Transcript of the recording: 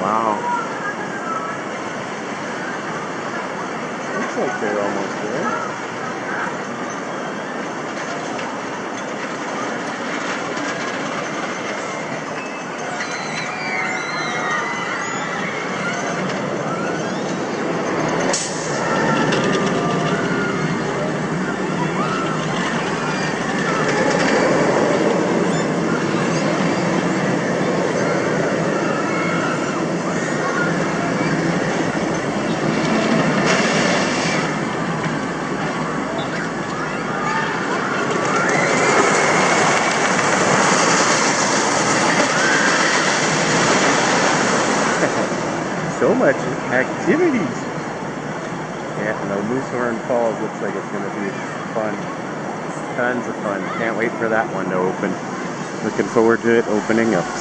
Wow. Looks like they're almost there. So much activities. Yeah, no, Moosehorn Falls looks like it's going to be fun. Tons of fun. Can't wait for that one to open. Looking forward to it opening up.